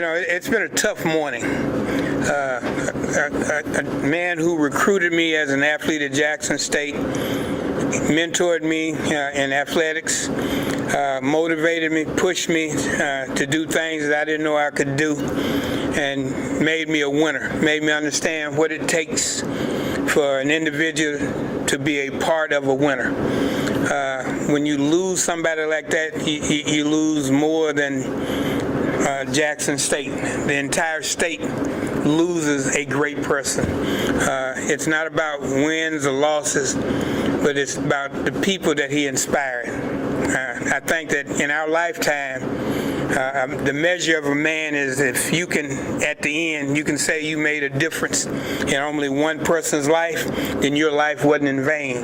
It's been a tough morning. A man who recruited me as an athlete at Jackson State, mentored me in athletics, motivated me, pushed me to do things that I didn't know I could do, and made me a winner, made me understand what it takes for an individual to be a part of a winner. When you lose somebody like that, you lose more than Jackson State. The entire state loses a great person. It's not about wins or losses, but it's about the people that he inspired. I think that in our lifetime, the measure of a man is if you can, at the end, you can say you made a difference in only one person's life, then your life wasn't in vain.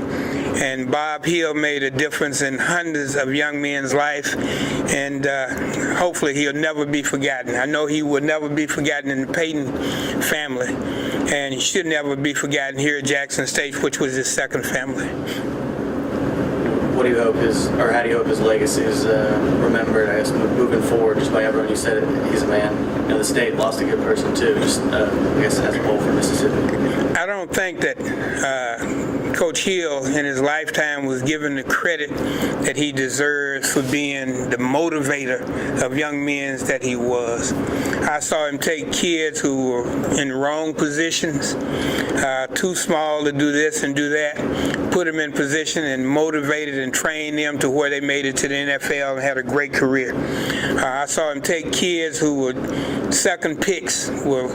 And Bob Hill made a difference in hundreds of young men's life, and hopefully he'll never be forgotten. I know he will never be forgotten in the Payton family, and he should never be forgotten here at Jackson State, which was his second family. What do you hope how do you hope his legacy is remembered, I guess, moving forward, just by everyone? You said he's a man. The state lost a good person, too, just, I guess, as a whole for Mississippi. I don't think that Coach Hill in his lifetime was given the credit that he deserves for being the motivator of young men that he was. I saw him take kids who were in wrong positions, too small to do this and do that, put them in position and motivated and trained them to where they made it to the NFL and had a great career. I saw him take kids who were second picks, were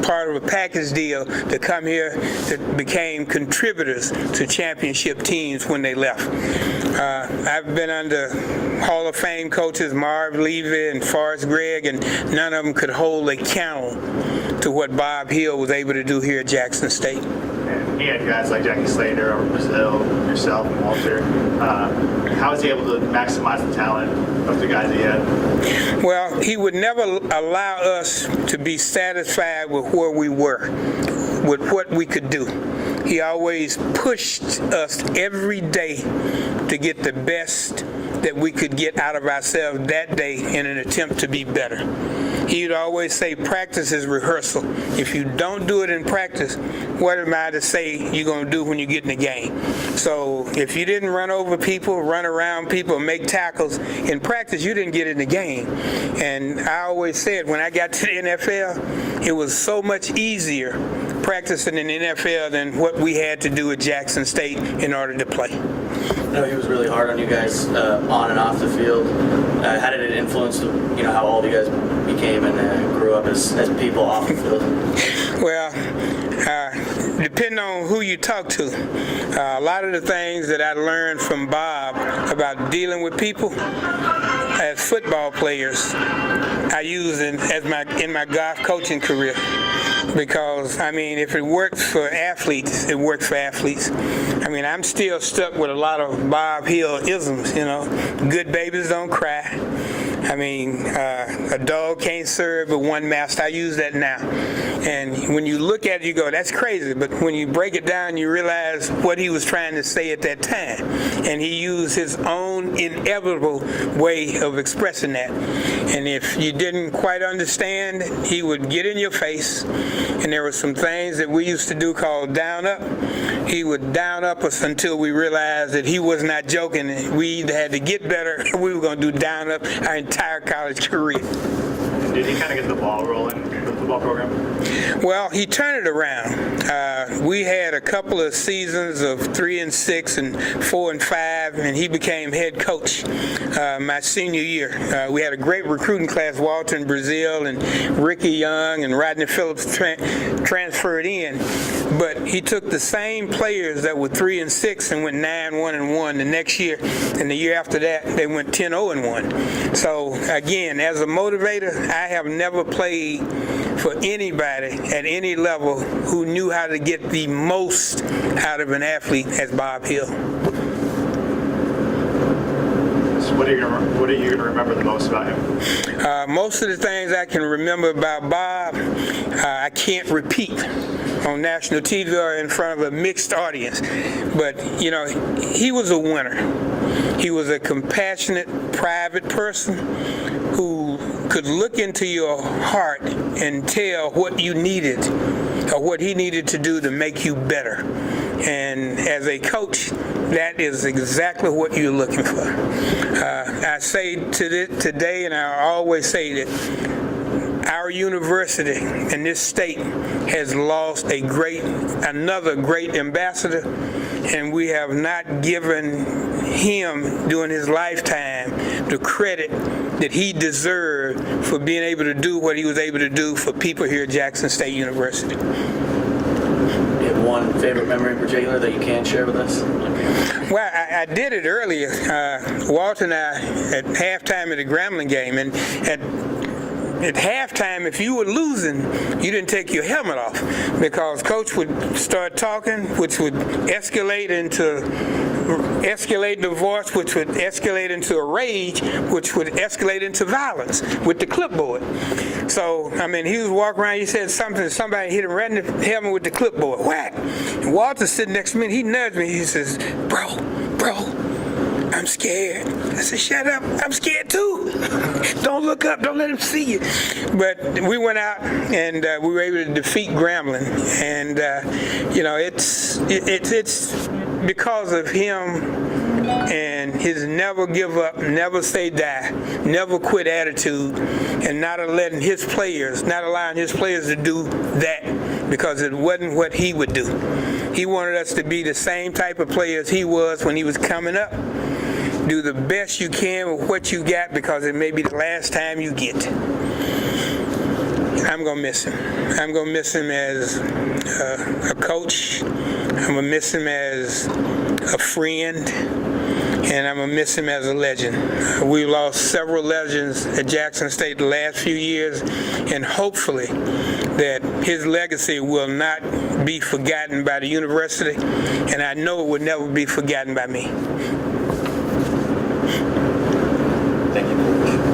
part of a package deal to come here that became contributors to championship teams when they left. I've been under Hall of Fame coaches Marv Levy and Forrest Gregg, and none of them could hold a candle to what Bob Hill was able to do here at Jackson State. And he had guys like Jackie Slater, over Brazil, yourself, and Walter. How was he able to maximize the talent of the guys he had? Well, he would never allow us to be satisfied with where we were, with what we could do. He always pushed us every day to get the best that we could get out of ourselves that day in an attempt to be better. He would always say, practice is rehearsal. If you don't do it in practice, what am I to say you're going to do when you get in the game? So if you didn't run over people, run around people, make tackles, in practice you didn't get in the game. And I always said when I got to the NFL, it was so much easier practicing in the NFL than what we had to do at Jackson State in order to play. I know he was really hard on you guys on and off the field. How did it influence, how all of you guys became and grew up as people off the field? Well, depending on who you talk to, a lot of the things that I learned from Bob about dealing with people as football players, I use in my golf coaching career. Because, if it works for athletes, it works for athletes. I'm still stuck with a lot of Bob Hill isms, Good babies don't cry. A dog can't serve but one master. I use that now. And when you look at it, you go, that's crazy. But when you break it down, you realize what he was trying to say at that time. And he used his own inevitable way of expressing that. And if you didn't quite understand, he would get in your face. And there were some things that we used to do called down up. He would down up us until we realized that he was not joking. We either had to get better or we were going to do down up our entire college career. Did he kind of get the ball rolling in the football program? Well, he turned it around. We had a couple of seasons of 3-6 and 4-5, and he became head coach my senior year. We had a great recruiting class. Walter in Brazil and Ricky Young and Rodney Phillips transferred in. But he took the same players that were 3-6 and went 9-1-1 the next year, and the year after that they went 10-0-1. So again, as a motivator, I have never played for anybody at any level who knew how to get the most out of an athlete as Bob Hill. So what are you going to remember the most about him? Most of the things I can remember about Bob, I can't repeat on national TV or in front of a mixed audience. But, he was a winner. He was a compassionate, private person who could look into your heart and tell what you needed or what he needed to do to make you better. And as a coach, that is exactly what you're looking for. I say today, and I always say that our university and this state has lost another great ambassador, and we have not given him during his lifetime the credit that he deserved for being able to do what he was able to do for people here at Jackson State University. You have one favorite memory in particular that you can share with us? Well, I did it earlier. Walter and I at halftime of the Grambling game, and at halftime, if you were losing, you didn't take your helmet off because Coach would start talking, which would escalate the voice, which would escalate into a rage, which would escalate into violence with the clipboard. So, I mean, he was walking around, he said something, somebody hit him right in the helmet with the clipboard, whack. And Walter's sitting next to me, and he nudged me, he says, bro, I'm scared. I said, shut up, I'm scared too. Don't look up, don't let him see you. But we went out and we were able to defeat Grambling. And, it's because of him and his never give up, never say die, never quit attitude, and not allowing his players to do that because it wasn't what he would do. He wanted us to be the same type of players he was when he was coming up. Do the best you can with what you got because it may be the last time you get. I'm going to miss him. I'm going to miss him as a coach. I'm going to miss him as a friend. And I'm going to miss him as a legend. We lost several legends at Jackson State the last few years, and hopefully that his legacy will not be forgotten by the university, and I know it will never be forgotten by me. Thank you.